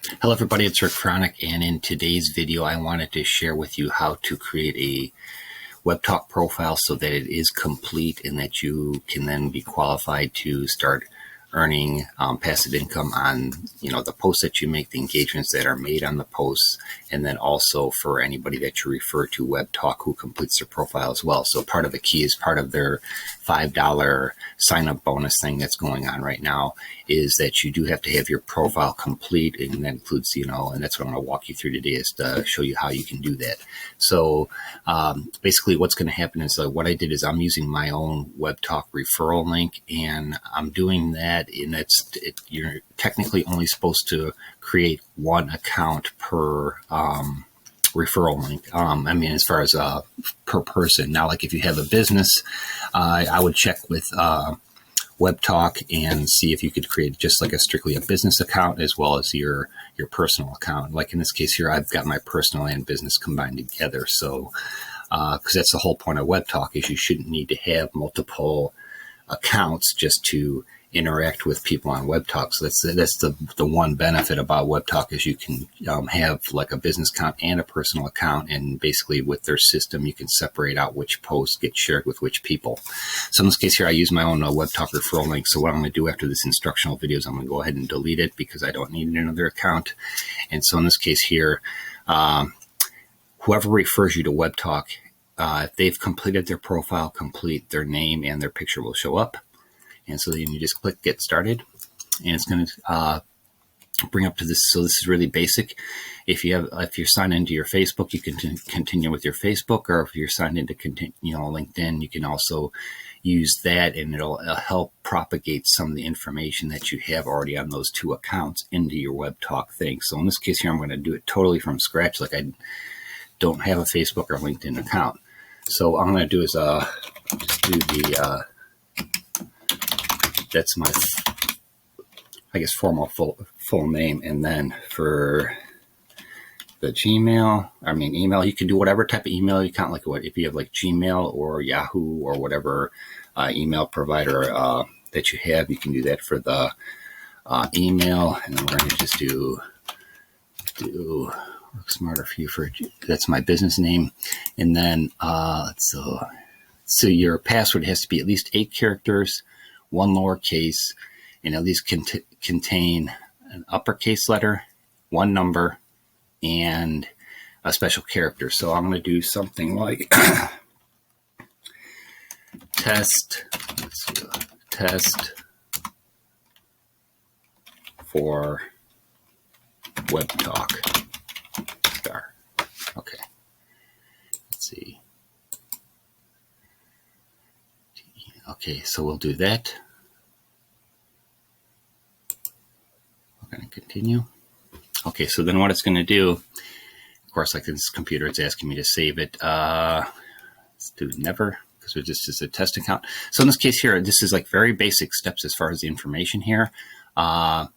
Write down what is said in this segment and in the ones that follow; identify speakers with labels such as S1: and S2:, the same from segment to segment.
S1: Hello everybody, it's Rick Fronick, and in today's video I wanted to share with you how to create a Webtalk profile so that it is complete and that you can then be qualified to start earning passive income on the posts that you make, the engagements that are made on the posts, and then also for anybody that you refer to Webtalk who completes their profile as well. So part of the key is part of their $5 sign up bonus thing that's going on right now is that you do have to have your profile complete, and that includes and that's what I'm going to walk you through today is to show you how you can do that. So basically what's going to happen is what I did is I'm using my own Webtalk referral link, and I'm doing that, and you're technically only supposed to create one account per referral link. I mean, as far as per person. Now, like if you have a business, I would check with Webtalk and see if you could create just like strictly a business account as well as your personal account. Like in this case here, I've got my personal and business combined together. So, because that's the whole point of Webtalk is you shouldn't need to have multiple accounts just to interact with people on Webtalk. So that's the one benefit about Webtalk is you can have like a business account and a personal account, and basically with their system you can separate out which posts get shared with which people. So in this case here I use my own Webtalk referral link. So what I'm going to do after this instructional video is I'm going to go ahead and delete it because I don't need another account. And so in this case here, whoever refers you to Webtalk, if they've completed their profile, complete their name and their picture will show up. And so then you just click get started, and it's going to bring up to this. So this is really basic. If you're signed into your Facebook, you can continue with your Facebook, or if you're signed into LinkedIn, you can also use that, and it'll help propagate some of the information that you have already on those two accounts into your Webtalk thing. So in this case here, I'm going to do it totally from scratch. Like I don't have a Facebook or LinkedIn account. So what I'm going to do is just do the that's my, I guess, formal full name. And then for the email, you can do whatever type of email account, like if you have like Gmail or Yahoo or whatever email provider that you have, you can do that for the email. And then we're going to just do work smarter for you that's my business name. And then so your password has to be at least 8 characters, 1 lowercase, and at least contain an uppercase letter, 1 number, and a special character. So I'm going to do something like test for Webtalk star. Okay. Let's see. Okay, so we'll do that. We're going to continue. Okay, so then what it's going to do, of course, like this computer, it's asking me to save it. Let's do never, because we're just a test account. So in this case here, this is like very basic steps as far as the information here. Let's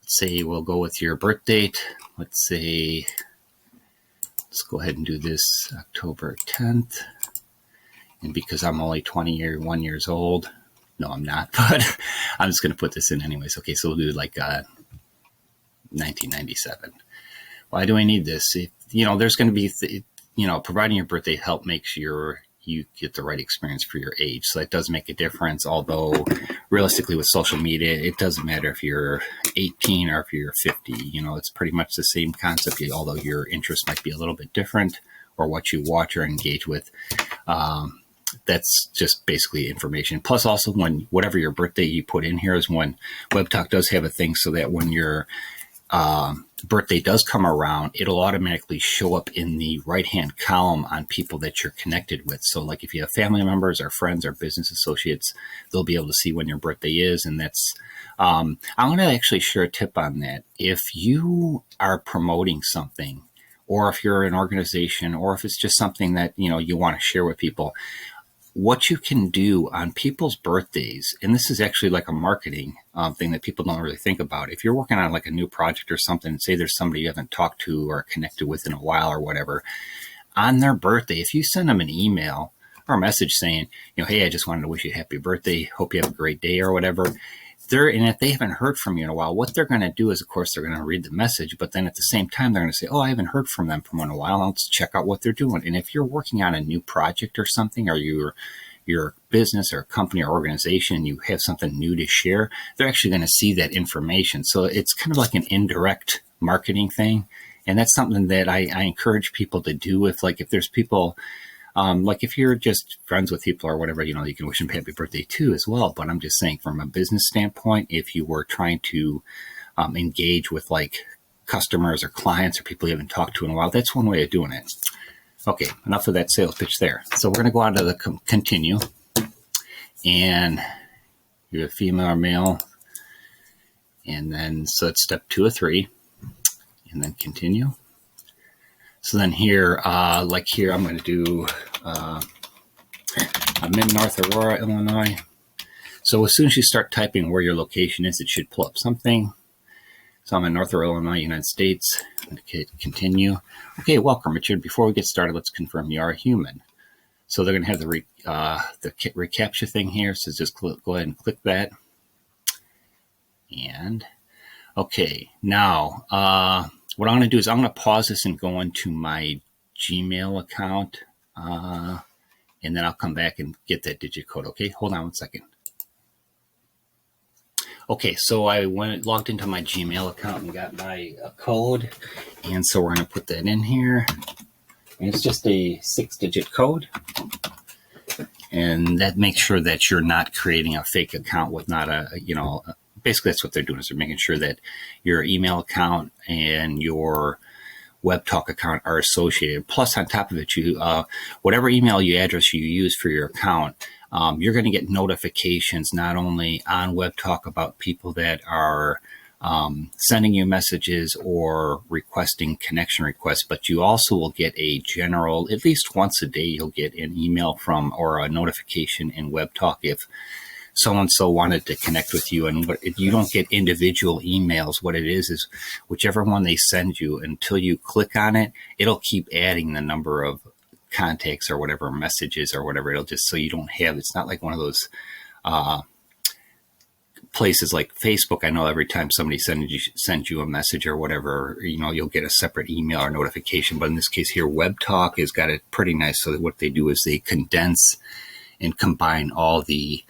S1: say we'll go with your birth date. Let's go ahead and do this October 10th. And because I'm only 21 years old, no, I'm not, but I'm just going to put this in anyways. Okay, so we'll do like 1997. Why do I need this? There's going to be, providing your birthday help makes you get the right experience for your age. So that does make a difference. Although realistically with social media, it doesn't matter if you're 18 or if you're 50, it's pretty much the same concept, although your interests might be a little bit different or what you watch or engage with. That's just basically information. Plus also whatever your birthday you put in here is when Webtalk does have a thing so that when your birthday does come around, it'll automatically show up in the right-hand column on people that you're connected with. So like if you have family members or friends or business associates, they'll be able to see when your birthday is. And that's, I'm going to actually share a tip on that. If you are promoting something, or if you're an organization, or if it's just something that, you want to share with people, what you can do on people's birthdays, and this is actually like a marketing thing that people don't really think about. If you're working on like a new project or something, say there's somebody you haven't talked to or connected with in a while or whatever, on their birthday, if you send them an email or a message saying, hey, I just wanted to wish you a happy birthday, hope you have a great day or whatever, and if they haven't heard from you in a while, what they're going to do is, of course, they're going to read the message, but then at the same time, they're going to say, oh, I haven't heard from them in a while. Let's check out what they're doing. And if you're working on a new project or something, or your business or company or organization, you have something new to share, they're actually going to see that information. So it's kind of like an indirect marketing thing. And that's something that I encourage people to do. If there's people, like if you're just friends with people or whatever, you can wish them happy birthday too as well. But I'm just saying, from a business standpoint, if you were trying to engage with like customers or clients or people you haven't talked to in a while, that's one way of doing it. Okay, enough of that sales pitch there. So we're going to go on to the continue. And you're a female or male. And then, so it's step 2 or 3. And then continue. So then here, I'm going to do, I'm in North Aurora, Illinois. So as soon as you start typing where your location is, it should pull up something. So I'm in North Aurora, Illinois, United States. Okay, continue. Okay, welcome, Richard. Before we get started, let's confirm you are a human. So they're going to have the reCAPTCHA thing here. So just go ahead and click that. And okay, now what I'm going to do is I'm going to pause this and go into my Gmail account, and then I'll come back and get that digit code. Okay, hold on one second. Okay, so I logged into my Gmail account and got my code, and so we're going to put that in here. And it's just a 6-digit code, and that makes sure that you're not creating a fake account with not basically that's what they're doing, is they're making sure that your email account and your Webtalk account are associated. Plus, on top of it, whatever email address you use for your account, you're going to get notifications not only on Webtalk about people that are sending you messages or requesting connection requests, but you also will get a general, at least once a day, you'll get an email from or a notification in Webtalk if so-and-so wanted to connect with you. And you don't get individual emails. What it is whichever one they send you, until you click on it, it'll keep adding the number of contacts or whatever, messages or whatever. It'll just, so you don't have, it's not like one of those places like Facebook. I know every time somebody sends you a message or whatever, you'll get a separate email or notification. But in this case here, Webtalk has got it pretty nice. So that what they do is they condense and combine all the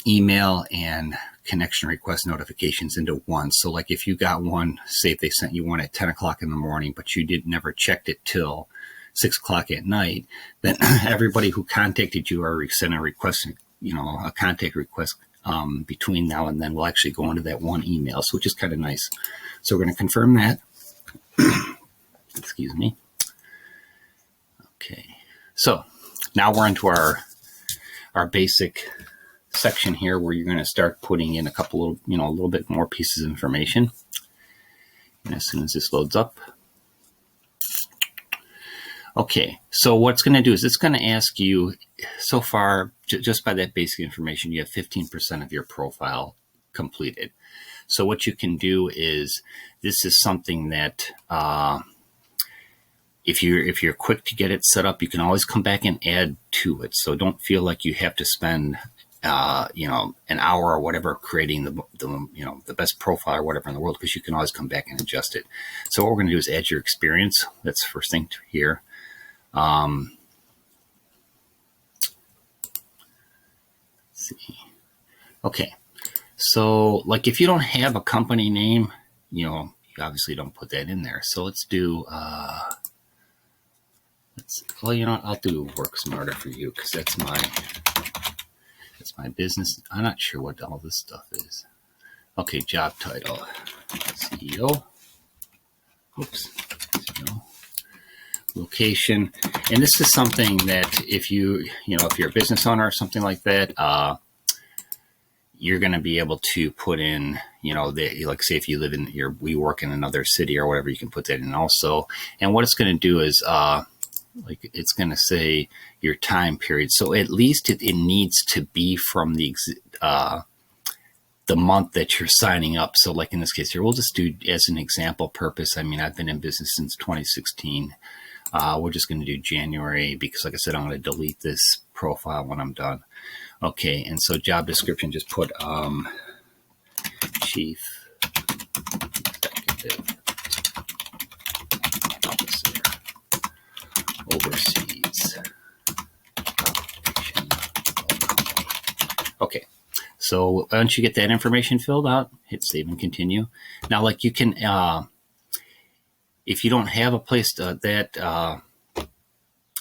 S1: email and connection request notifications into one. So like if you got one, say if they sent you one at 10 o'clock in the morning, but you never checked it till 6 o'clock at night, then everybody who contacted you or sent a request, a contact request between now and then will actually go into that one email. So which is kind of nice. So we're going to confirm that. Excuse me. Okay. So now we're into our basic section here, where you're going to start putting in a little bit more pieces of information. And as soon as this loads up. Okay, so what's going to do is it's going to ask you, so far, just by that basic information, you have 15% of your profile completed. So what you can do is, this is something that if you're quick to get it set up, you can always come back and add to it. So don't feel like you have to spend an hour or whatever creating the best profile or whatever in the world, because you can always come back and adjust it. So what we're going to do is add your experience. That's the first thing here. Let's see. Okay. So like if you don't have a company name, you obviously don't put that in there. So let's do, I'll do Work Smarter for You, because that's my business. I'm not sure what all this stuff is. Okay, job title, CEO. Oops, CEO. Location. And this is something that if you're a business owner or something like that, you're going to be able to put in, like say if you live we work in another city or whatever, you can put that in also. And what it's going to do is, it's going to say your time period. So at least it needs to be from the month that you're signing up. So like in this case here, we'll just do as an example purpose. I mean, I've been in business since 2016. We're just going to do January, because like I said, I'm going to delete this profile when I'm done. Okay. And so job description, just put Chief Executive Officer oversees operation of company. Okay, so once you get that information filled out, hit save and continue. Now, like you can, if you don't have a place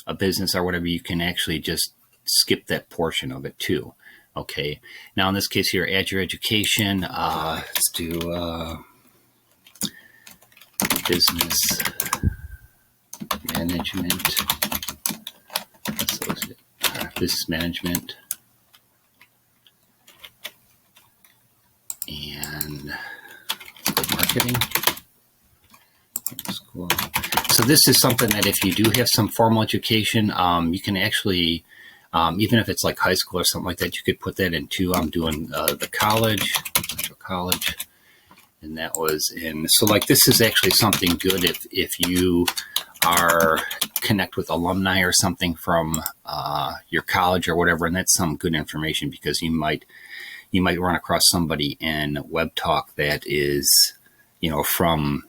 S1: a business or whatever, you can actually just skip that portion of it too. Okay, now in this case here, add your education. Let's do business management associate, business management, and marketing school. So this is something that if you do have some formal education, you can actually, even if it's like high school or something like that, you could put that into. I'm doing the college, Central College, and that was in. So like this is actually something good if you are connect with alumni or something from your college or whatever, and that's some good information because you might run across somebody in Webtalk that is, from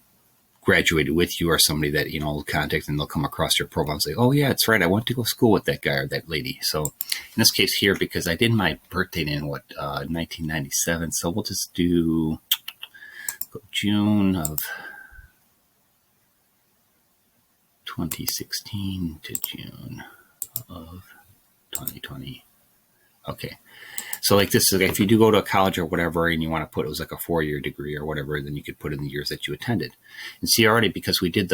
S1: graduated with you, or somebody that will contact, and they'll come across your profile and say, oh yeah, it's right, I went to go to school with that guy or that lady. So in this case here, because I did my birthday in 1997, so we'll just do June of 2016 to June of 2020. Okay, so like this is, if you do go to a college or whatever and you want to put, it was like a 4-year degree or whatever, then you could put in the years that you attended. And see already, because we did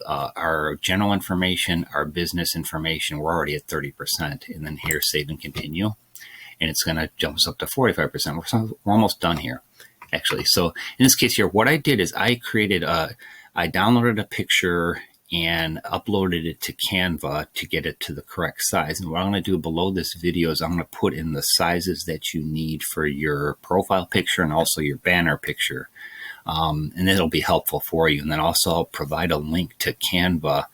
S1: our general information, our business information, we're already at 30%. And then here, save and continue, and it's going to jump us up to 45%. We're almost done here, actually. So in this case here, what I did is I downloaded a picture and uploaded it to Canva to get it to the correct size. And what I'm going to do below this video is I'm going to put in the sizes that you need for your profile picture and also your banner picture. And it'll be helpful for you. And then also I'll provide a link to Canva,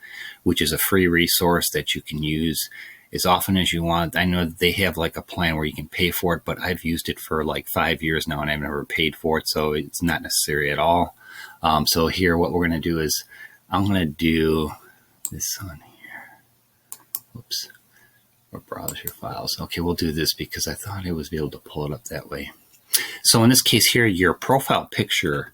S1: which is a free resource that you can use as often as you want. I know that they have like a plan where you can pay for it, but I've used it for like 5 years now and I've never paid for it. So it's not necessary at all. So here, what we're going to do is I'm going to do this on here. Whoops. Or browse your files. Okay, we'll do this because I thought I was able to pull it up that way. So in this case here, your profile picture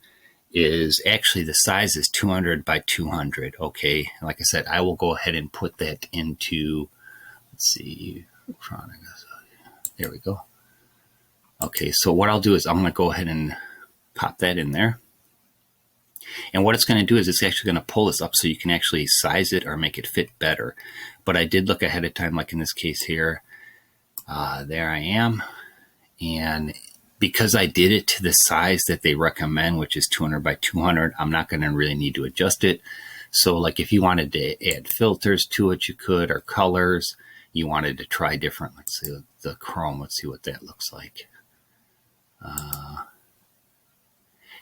S1: is actually, the size is 200 by 200. Okay, like I said, I will go ahead and put that into, let's see, there we go. Okay, so what I'll do is I'm going to go ahead and pop that in there. And what it's going to do is it's actually going to pull this up so you can actually size it or make it fit better. But I did look ahead of time, like in this case here. There I am. And because I did it to the size that they recommend, which is 200 by 200, I'm not going to really need to adjust it. So like if you wanted to add filters to it, you could, or colors. You wanted to try different, let's see, the Chrome. Let's see what that looks like.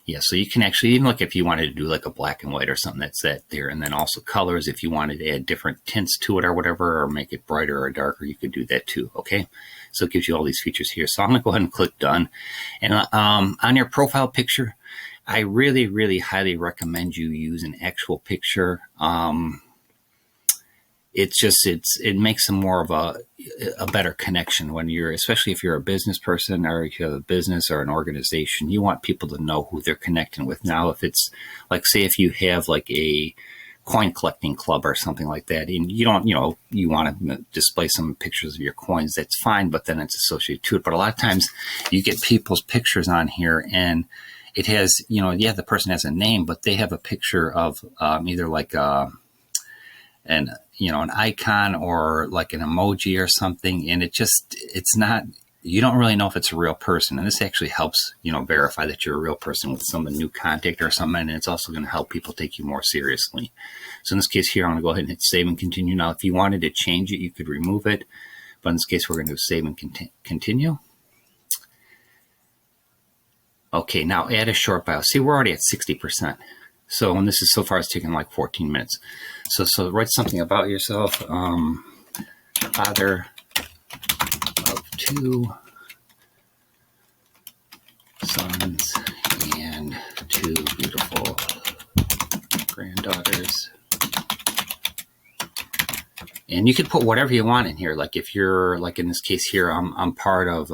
S1: Yeah, so you can actually, even like if you wanted to do like a black and white or something, that's that there. And then also colors, if you wanted to add different tints to it or whatever, or make it brighter or darker, you could do that too. Okay, so it gives you all these features here. So I'm going to go ahead and click done. And on your profile picture, I really, really highly recommend you use an actual picture. It makes a more of a better connection when you're, especially if you're a business person or if you have a business or an organization, you want people to know who they're connecting with. Now, if it's like, say, if you have like a coin collecting club or something like that, and you don't, you want to display some pictures of your coins, that's fine, but then it's associated to it. But a lot of times you get people's pictures on here and it has, the person has a name, but they have a picture of either like an icon or like an emoji or something, and it's not, you don't really know if it's a real person. And this actually helps verify that you're a real person with some new contact or something, and it's also going to help people take you more seriously. So in this case here, I'm going to go ahead and hit save and continue. Now if you wanted to change it, you could remove it, but in this case we're going to save and continue. Okay, now add a short bio. See, we're already at 60%. So, and this is so far, it's taken like 14 minutes. So write something about yourself. Father of 2, sons and 2 beautiful granddaughters. And you can put whatever you want in here. Like if you're, like in this case here, I'm part of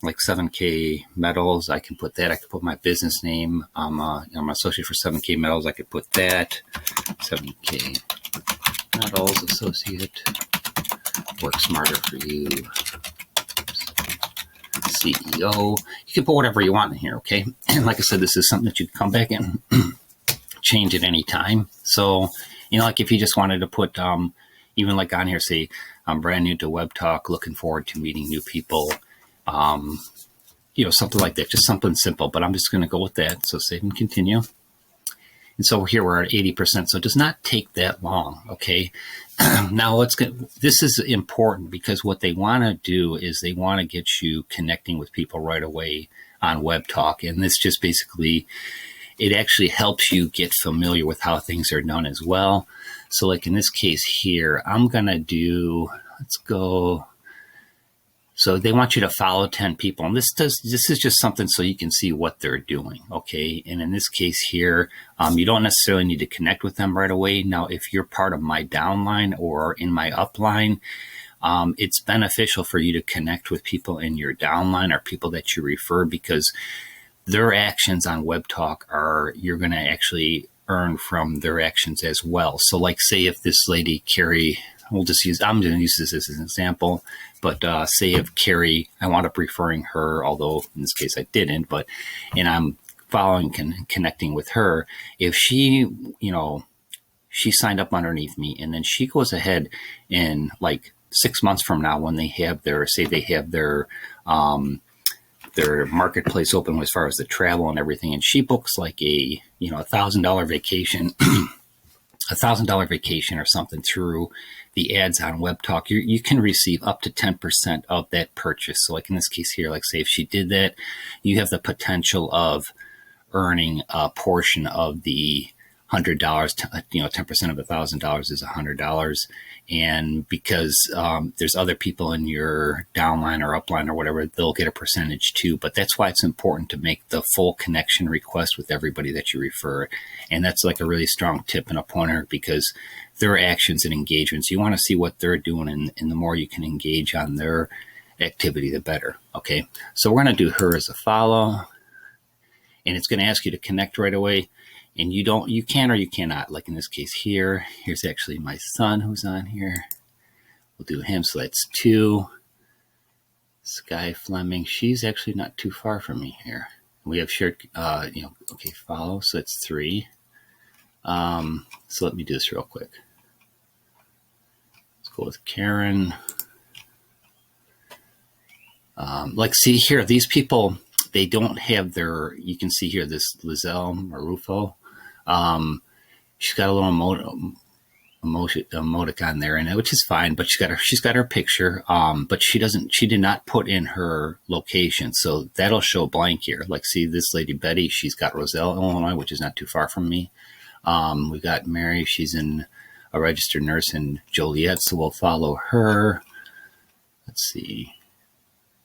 S1: like 7K Metals. I can put that. I can put my business name. I'm an associate for 7K Metals. I could put that. 7K Metals associate. Work smarter for you. CEO. You can put whatever you want in here, okay? And like I said, this is something that you can come back and change at any time. So, you know, like if you just wanted to put even like on here, say, I'm brand new to Webtalk, looking forward to meeting new people. You know, something like that, just something simple, but I'm just going to go with that. So save and continue. And so here we're at 80%. So it does not take that long. Okay. Now this is important because what they want to do is they want to get you connecting with people right away on Webtalk. And this just basically, it actually helps you get familiar with how things are done as well. So like in this case here, I'm going to do, let's go. So they want you to follow 10 people. And this is just something so you can see what they're doing. Okay. And in this case here, you don't necessarily need to connect with them right away. Now, if you're part of my downline or in my upline, it's beneficial for you to connect with people in your downline or people that you refer, because their actions on Webtalk you're going to actually earn from their actions as well. So like say if this lady, Carrie, I'm going to use this as an example, but say if Carrie, I wound up referring her, although in this case I didn't, and I'm following and connecting with her. If she, you know, she signed up underneath me and then she goes ahead and like 6 months from now when they have their marketplace open as far as the travel and everything, and she books like a, you know, $1,000 vacation, $1,000 vacation or something through the ads on Webtalk, you can receive up to 10% of that purchase. So like in this case here, like say if she did that, you have the potential of earning a portion of the $100, you know, 10% of $1,000 is $100. And because there's other people in your downline or upline or whatever, they'll get a percentage too. But that's why it's important to make the full connection request with everybody that you refer. And that's like a really strong tip and a pointer, because their actions and engagements, you want to see what they're doing. And the more you can engage on their activity, the better. Okay. So we're going to do her as a follow, and it's going to ask you to connect right away. And you can or you cannot. Like in this case here, here's actually my son who's on here. We'll do him. So that's 2. Sky Fleming. She's actually not too far from me here. We have shared, okay, follow. So that's 3. So let me do this real quick. Let's go with Karen. Like, see here, these people, they don't have their, you can see here, this Lizelle Marufo. She's got a little emoticon there in it, which is fine, but she's got her picture. But she did not put in her location. So that'll show blank here. Like, see this lady, Betty, she's got Roselle, Illinois, which is not too far from me. We got Mary, she's a registered nurse in Joliet. So we'll follow her. Let's see.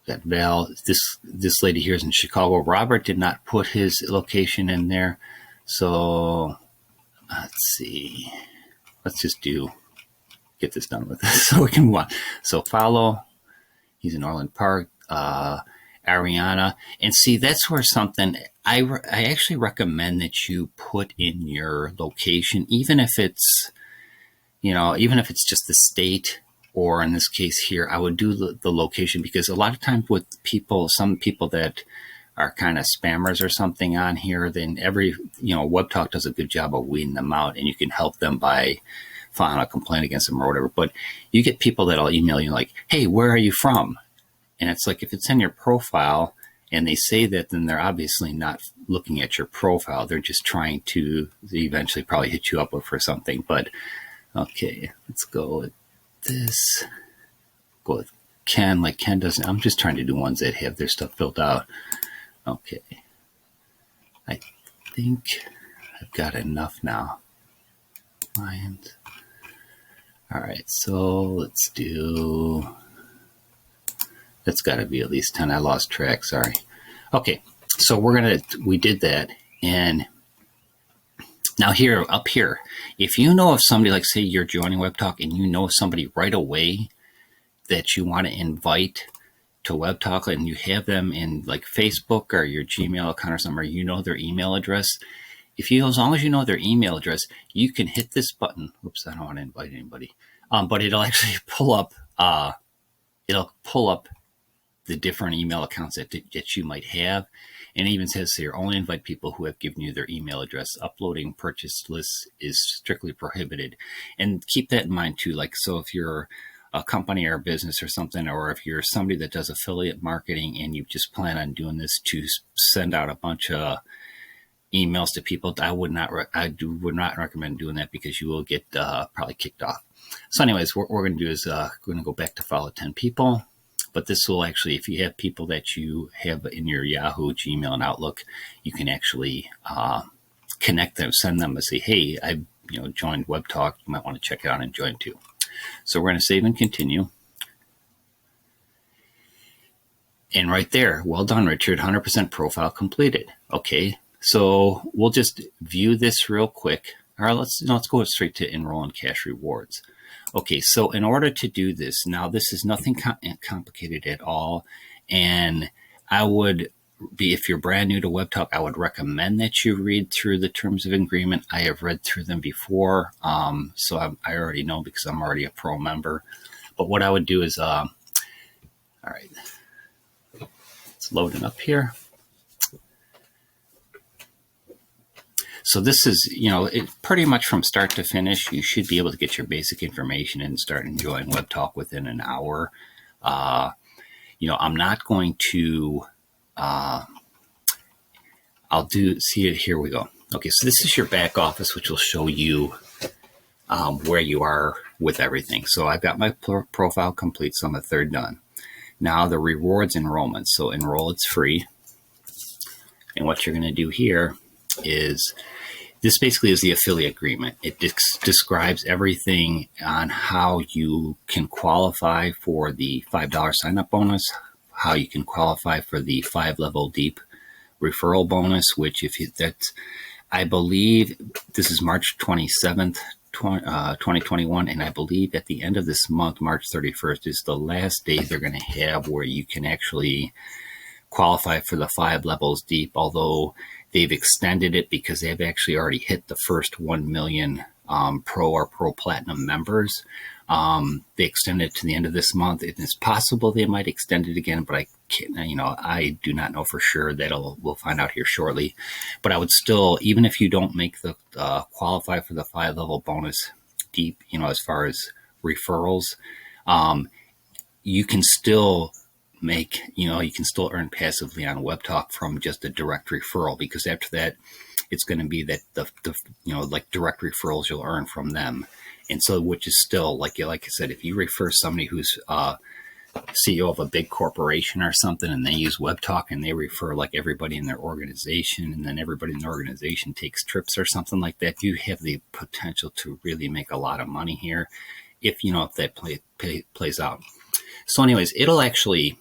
S1: Got Val, this lady here is in Chicago. Robert did not put his location in there. So let's see. Let's just get this done with this so we can move on. So follow. He's in Orland Park. Ariana. And see, that's where something, I actually recommend that you put in your location, even if it's just the state, or in this case here, I would do the location, because a lot of times with some people that are kind of spammers or something on here, then Webtalk does a good job of weeding them out, and you can help them by filing a complaint against them or whatever. But you get people that'll email you like, hey, where are you from? And it's like, if it's in your profile and they say that, then they're obviously not looking at your profile. They're just trying to eventually probably hit you up for something. But okay, let's go with this. Go with Ken. Like Ken doesn't, I'm just trying to do ones that have their stuff filled out. Okay. I think I've got enough now. Client. All right, so let's do, that's got to be at least 10. I lost track, sorry. Okay, So we did that. And now up here, if you know of somebody, like say you're joining Webtalk and you know somebody right away that you want to invite to Webtalk and you have them in like Facebook or your Gmail account or something, or you know their email address, as long as you know their email address, you can hit this button. Oops, I don't want to invite anybody. But it'll actually pull up, the different email accounts that you might have. And it even says here, only invite people who have given you their email address. Uploading purchase lists is strictly prohibited. And keep that in mind too. Like, so if you're a company or a business or something, or if you're somebody that does affiliate marketing and you just plan on doing this to send out a bunch of emails to people, I would not recommend doing that, because you will get probably kicked off. So anyways, what we're going to do is we're going to go back to follow 10 people. But this will actually, if you have people that you have in your Yahoo, Gmail, and Outlook, you can actually connect them, send them and say, hey, I joined Webtalk. You might want to check it out and join too. So we're going to save and continue. And right there, well done, Richard, 100% profile completed. Okay, so we'll just view this real quick. All right, let's go straight to enroll in cash rewards. Okay, so in order to do this, now this is nothing complicated at all. And I would be, if you're brand new to Webtalk, I would recommend that you read through the terms of agreement. I have read through them before, so I already know because I'm already a pro member. But what I would do is, all right, it's loading up here. So this is, it pretty much from start to finish, you should be able to get your basic information and start enjoying Webtalk within an hour. I'm not going to, see it, here we go. Okay, so this is your back office, which will show you where you are with everything. So I've got my profile complete, so I'm a third done. Now the rewards enrollment. So enroll, it's free. And what you're going to do here is, this basically is the affiliate agreement. It describes everything on how you can qualify for the $5 sign-up bonus, how you can qualify for the 5-level deep referral bonus, which I believe this is March 27th, 2021, and I believe at the end of this month, March 31st, is the last day they're going to have where you can actually qualify for the 5 levels deep, although they've extended it because they've actually already hit the first 1 million pro or pro platinum members. They extended it to the end of this month. It is possible they might extend it again, but I do not know for sure. We'll find out here shortly. But I would still, even if you don't make the qualify for the 5-level bonus deep, as far as referrals, you can still you can still earn passively on Webtalk from just a direct referral, because after that, it's going to be that the like direct referrals you'll earn from them. And so, which is still, like I said, if you refer somebody who's CEO of a big corporation or something, and they use Webtalk and they refer like everybody in their organization, and then everybody in the organization takes trips or something like that, you have the potential to really make a lot of money here if that plays out. So anyways, it'll actually,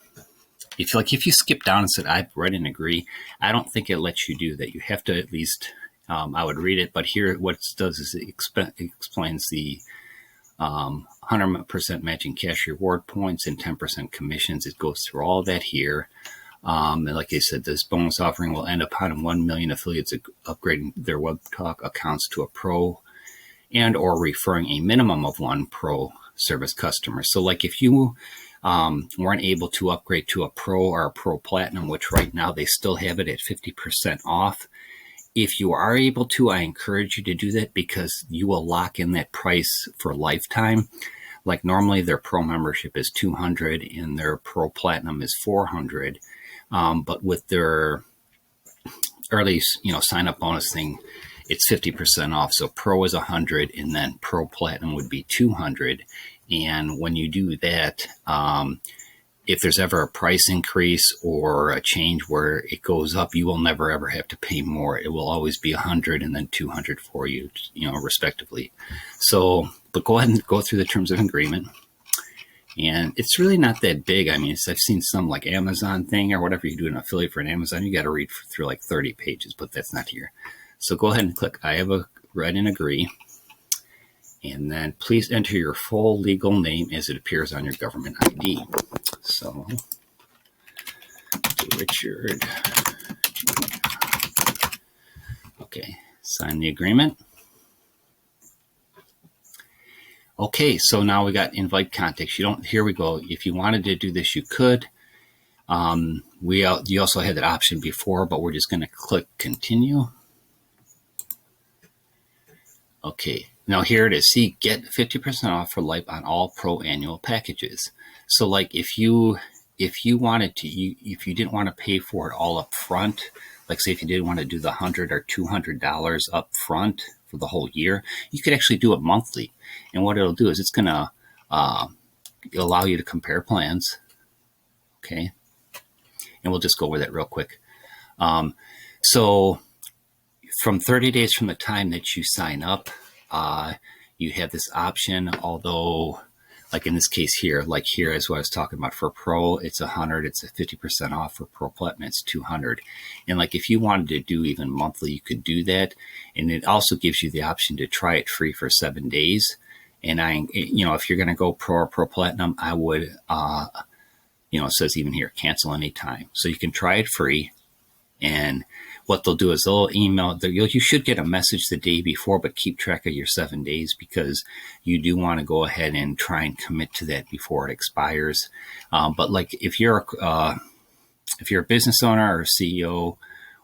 S1: if you skip down and said, I've read and agree, I don't think it lets you do that. You have to at least, I would read it, but here what it does is it explains the 100% matching cash reward points and 10% commissions. It goes through all that here. And like I said, this bonus offering will end upon 1 million affiliates upgrading their Webtalk accounts to a pro and or referring a minimum of 1 pro service customer. So like if you weren't able to upgrade to a pro or a pro platinum, which right now they still have it at 50% off. If you are able to, I encourage you to do that, because you will lock in that price for lifetime. Like normally their pro membership is $200 and their pro platinum is $400. But with their early, sign up bonus thing, it's 50% off. So pro is $100 and then pro platinum would be $200. And when you do that, if there's ever a price increase or a change where it goes up, you will never ever have to pay more. It will always be $100 and then $200 for you, respectively. So, but go ahead and go through the terms of agreement. And it's really not that big. I mean, I've seen some like Amazon thing or whatever. You do an affiliate for an Amazon, you got to read through like 30 pages, but that's not here. So go ahead and click I have read and agree. And then please enter your full legal name as it appears on your government ID. So, Richard. Okay, sign the agreement. Okay, so now we got invite contacts. Here we go. If you wanted to do this, you could. You also had that option before, but we're just going to click continue. Okay, now here it is. See, get 50% off for life on all pro annual packages. So like if you wanted to, if you didn't want to pay for it all up front, like say if you didn't want to do the $100 or $200 up front for the whole year, you could actually do it monthly. And what it'll do is it's going to allow you to compare plans. Okay. And we'll just go over that real quick. So from 30 days from the time that you sign up, you have this option, although like in this case here, like here is what I was talking about for Pro, it's 100, it's a 50% off. For Pro Platinum, it's 200. And like if you wanted to do even monthly, you could do that. And it also gives you the option to try it free for 7 days. And if you're going to go Pro or Pro Platinum, I would, it says even here, cancel anytime. So you can try it free. And what they'll do is they'll email, you should get a message the day before, but keep track of your 7 days because you do want to go ahead and try and commit to that before it expires. But like if you're a business owner or CEO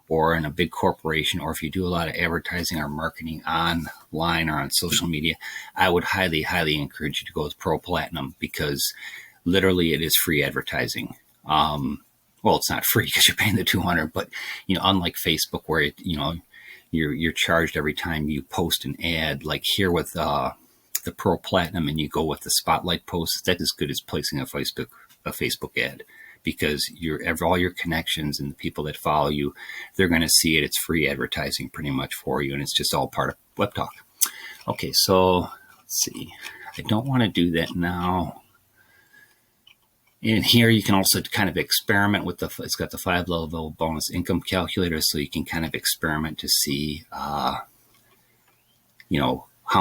S1: or in a big corporation, or if you do a lot of advertising or marketing online or on social media, I would highly, highly encourage you to go with Pro Platinum because literally it is free advertising. Well, it's not free because you're paying the $200, but unlike Facebook where you're charged every time you post an ad, like here with the Pro Platinum, and you go with the spotlight posts, that's as good as placing a Facebook ad because all your connections and the people that follow you, they're going to see it. It's free advertising pretty much for you, and it's just all part of Webtalk. Okay, so let's see. I don't want to do that now. And here you can also kind of experiment with it's got the 5-level bonus income calculator, so you can kind of experiment to see, how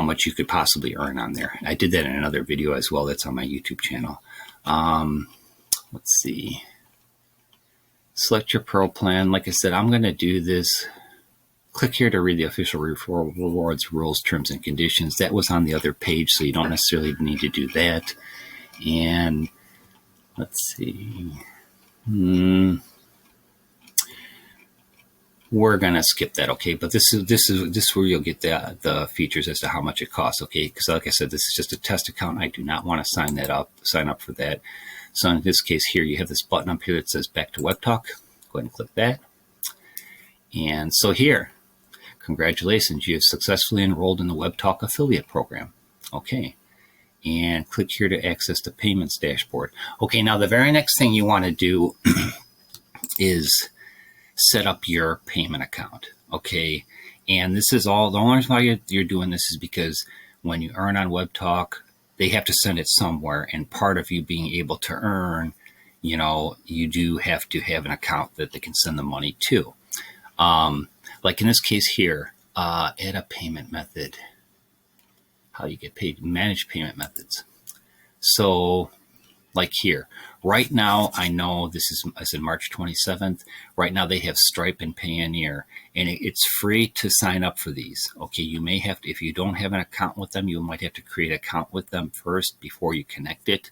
S1: much you could possibly earn on there. I did that in another video as well. That's on my YouTube channel. Let's see. Select your Pro plan. Like I said, I'm going to do this. Click here to read the official rewards rules, terms, and conditions. That was on the other page, so you don't necessarily need to do that. And let's see. We're going to skip that, okay? But this is where you'll get the features as to how much it costs, okay? Because like I said, this is just a test account. I do not want to sign up for that. So in this case here, you have this button up here that says Back to Webtalk. Go ahead and click that. And so here, congratulations, you have successfully enrolled in the Webtalk affiliate program. Okay. And click here to access the payments dashboard. Okay, now the very next thing you want to do is set up your payment account. Okay, and this is all, the only reason why you're doing this is because when you earn on Webtalk, they have to send it somewhere, and part of you being able to earn, you do have to have an account that they can send the money to. Like in this case here, add a payment method. How you get paid, manage payment methods. So like here, right now, I know this is March 27th. Right now they have Stripe and Payoneer, and it's free to sign up for these. Okay, you may have to, if you don't have an account with them, you might have to create an account with them first before you connect it.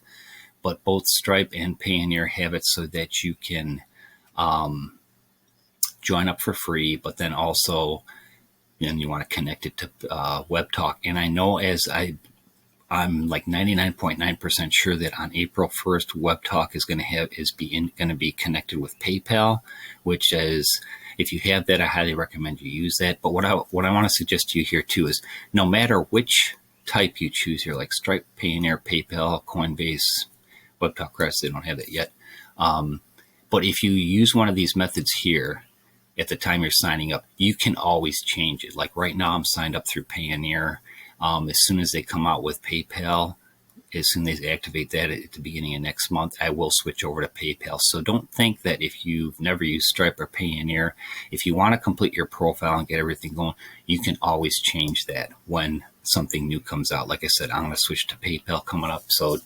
S1: But both Stripe and Payoneer have it so that you can join up for free, but then also and you want to connect it to Webtalk. And I know I'm like 99.9% sure that on April 1st, Webtalk is going to be connected with PayPal, which is, if you have that, I highly recommend you use that. But what I want to suggest to you here too is no matter which type you choose here, like Stripe, Payoneer, PayPal, Coinbase, Webtalk Credits, they don't have that yet. But if you use one of these methods here, at the time you're signing up, you can always change it. Like right now, I'm signed up through Payoneer. As soon as they come out with PayPal, as soon as they activate that at the beginning of next month, I will switch over to PayPal. So don't think that if you've never used Stripe or Payoneer, if you want to complete your profile and get everything going, you can always change that when something new comes out. Like I said, I'm going to switch to PayPal coming up. So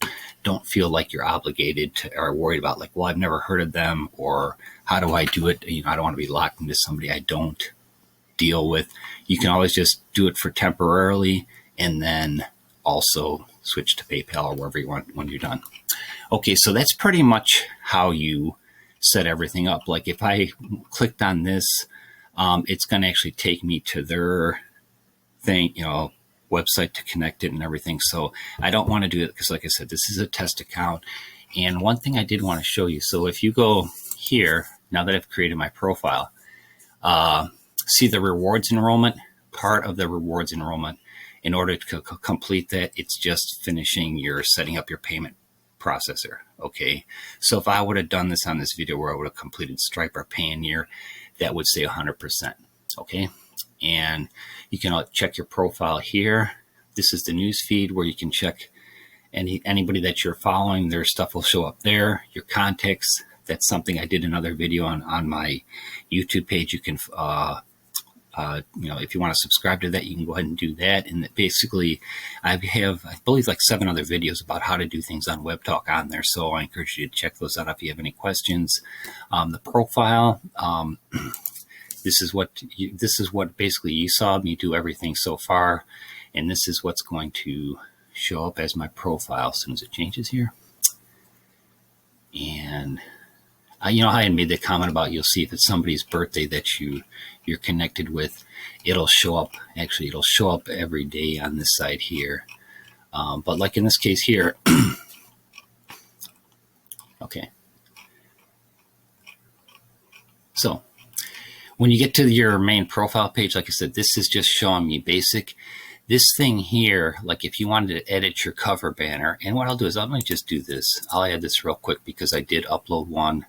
S1: don't feel like you're obligated to or worried about like, well, I've never heard of them, or how do I do it? You know, I don't want to be locked into somebody I don't deal with. You can always just do it for temporarily and then also switch to PayPal or wherever you want when you're done. Okay, so that's pretty much how you set everything up. Like if I clicked on this, it's going to actually take me to their thing, you know, website to connect it and everything. So I don't want to do it because, like I said, this is a test account. And one thing I did want to show you. So if you go here, now that I've created my profile, see the rewards enrollment, part of the rewards enrollment. In order to complete that, it's just finishing your setting up your payment processor. Okay. So if I would have done this on this video where I would have completed Stripe or Payoneer, that would say 100%. Okay. And you can check your profile here. This is the Newsfeed where you can check anybody that you're following. Their stuff will show up there. Your contacts. That's something I did another video on my YouTube page. You can, you know, if you want to subscribe to that, you can go ahead and do that. And basically, I believe, like 7 other videos about how to do things on Webtalk on there. So I encourage you to check those out if you have any questions. The profile, this is what basically you saw me do everything so far, and this is what's going to show up as my profile as soon as it changes here. And you know how I made the comment about you'll see if it's somebody's birthday that you're connected with, it'll show up. Actually, it'll show up every day on this side here. But like in this case here, okay. So when you get to your main profile page, like I said, this is just showing me basic. This thing here, like if you wanted to edit your cover banner, and what I'll do is I might just do this. I'll add this real quick because I did upload one.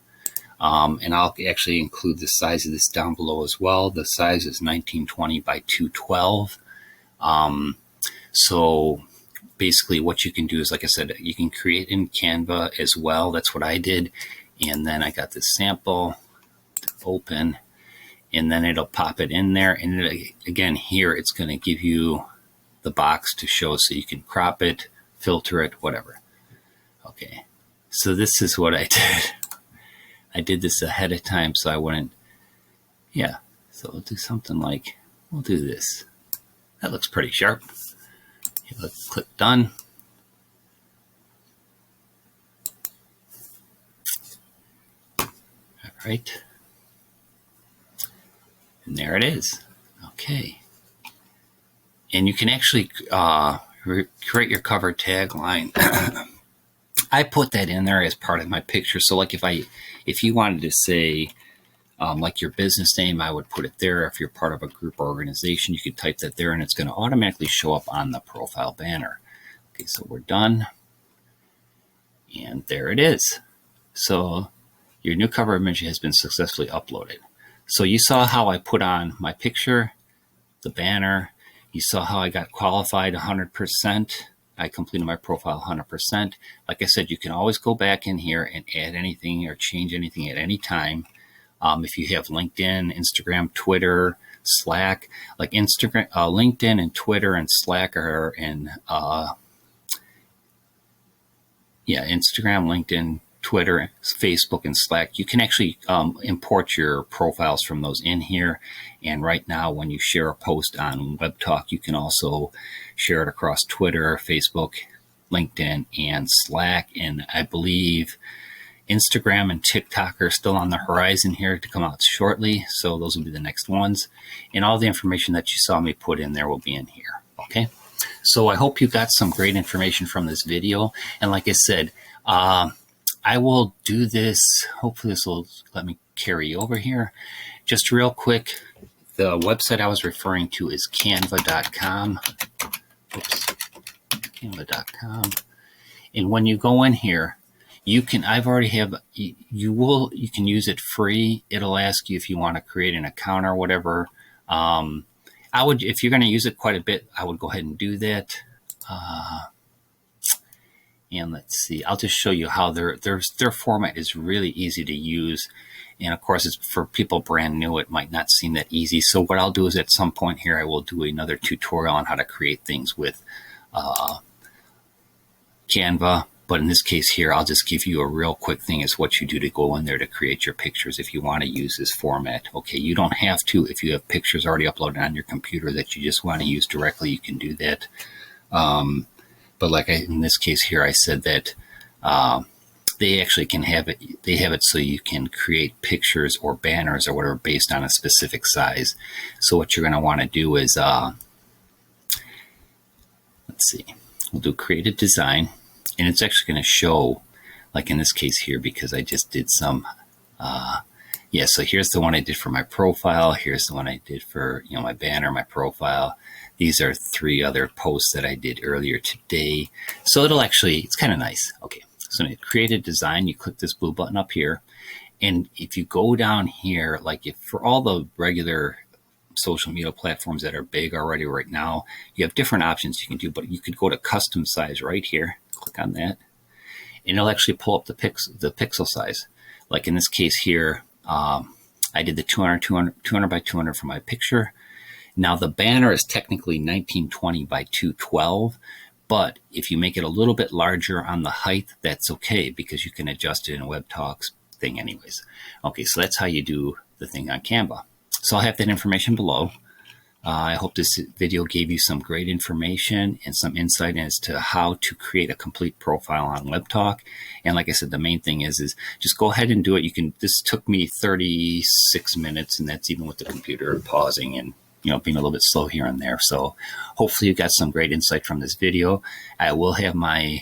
S1: And I'll actually include the size of this down below as well. The size is 1920 by 212. So basically what you can do is, like I said, you can create in Canva as well. That's what I did. And then I got this sample to open, and then it'll pop it in there. And again, here it's going to give you the box to show so you can crop it, filter it, whatever. Okay. So this is what I did. I did this ahead of time so I wouldn't, yeah. So we'll do something like, we'll do this. That looks pretty sharp. Let's click done. All right. And there it is. Okay. And you can actually create your cover tagline. I put that in there as part of my picture. So like if you wanted to say like your business name, I would put it there. If you're part of a group or organization, you could type that there and it's going to automatically show up on the profile banner. Okay, so we're done. And there it is. So your new cover image has been successfully uploaded. So you saw how I put on my picture, the banner. You saw how I got qualified 100%. I completed my profile 100%. Like I said, you can always go back in here and add anything or change anything at any time. If you have LinkedIn, Instagram, Twitter, Slack, like Instagram, LinkedIn and Twitter and Slack are in, Instagram, LinkedIn, Twitter, Facebook, and Slack. You can actually import your profiles from those in here. And right now, when you share a post on Webtalk, you can also share it across Twitter, Facebook, LinkedIn, and Slack. And I believe Instagram and TikTok are still on the horizon here to come out shortly. So those will be the next ones. And all the information that you saw me put in there will be in here. Okay. So I hope you got some great information from this video. And like I said, I will do this. Hopefully this will let me carry over here. Just real quick, the website I was referring to is canva.com. Oops, canva.com. And when you go in here, you can, you can use it free. It'll ask you if you want to create an account or whatever. If you're going to use it quite a bit, I would go ahead and do that. And let's see, I'll just show you how their format is really easy to use. And of course, it's for people brand new, it might not seem that easy. So what I'll do is at some point here, I will do another tutorial on how to create things with Canva. But in this case here, I'll just give you a real quick thing is what you do to go in there to create your pictures if you want to use this format. Okay, you don't have to. If you have pictures already uploaded on your computer that you just want to use directly, you can do that. But like in this case here, I said that they actually can have it. They have it so you can create pictures or banners or whatever based on a specific size. So what you're going to want to do is, let's see, we'll do create a design. And it's actually going to show, like in this case here, because I just did some, so here's the one I did for my profile. Here's the one I did for, my banner, my profile. These are 3 other posts that I did earlier today. So it's kind of nice. Okay, so to create a design, you click this blue button up here. And if you go down here, like if for all the regular social media platforms that are big already right now, you have different options you can do, but you could go to custom size right here. Click on that, and it'll actually pull up the pixel size. Like in this case here, I did the 200 by 200 for my picture. Now the banner is technically 1920 by 212, but if you make it a little bit larger on the height, that's okay because you can adjust it in Webtalk's thing anyways. Okay, so that's how you do the thing on Canva. So I'll have that information below. I hope this video gave you some great information and some insight as to how to create a complete profile on Webtalk. And like I said, the main thing is just go ahead and do it. This took me 36 minutes, and that's even with the computer pausing and being a little bit slow here and there. So hopefully you got some great insight from this video. I will have my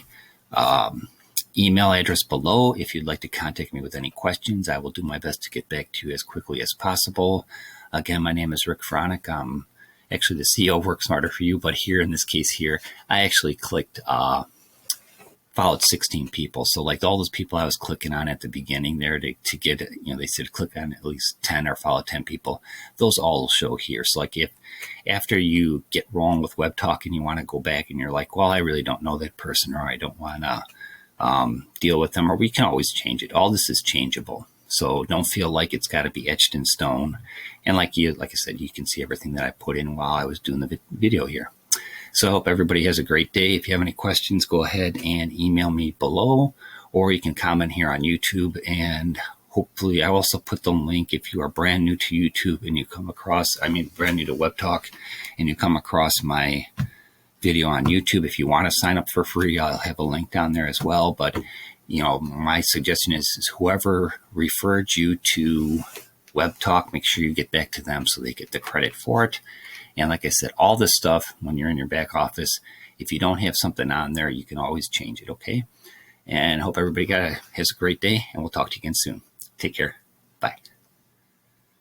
S1: email address below. If you'd like to contact me with any questions, I will do my best to get back to you as quickly as possible. Again, my name is Rick Fronick. I'm actually the CEO of Work Smarter for You, but here in this case here, I actually clicked, followed 16 people. So like all those people I was clicking on at the beginning there to get, they said click on at least 10 or follow 10 people. Those all show here. So like if after you get wrong with Webtalk and you want to go back and you're like, well, I really don't know that person, or I don't want to deal with them, or we can always change it. All this is changeable. So don't feel like it's got to be etched in stone. And like I said, you can see everything that I put in while I was doing the video here. So I hope everybody has a great day. If you have any questions, go ahead and email me below, or you can comment here on YouTube. And hopefully I also put the link if you are brand new to YouTube and you come across, brand new to Webtalk, and you come across my video on YouTube. If you want to sign up for free, I'll have a link down there as well. But my suggestion is whoever referred you to Webtalk, make sure you get back to them so they get the credit for it. And like I said, all this stuff, when you're in your back office, if you don't have something on there, you can always change it, okay? And hope everybody has a great day, and we'll talk to you again soon. Take care. Bye.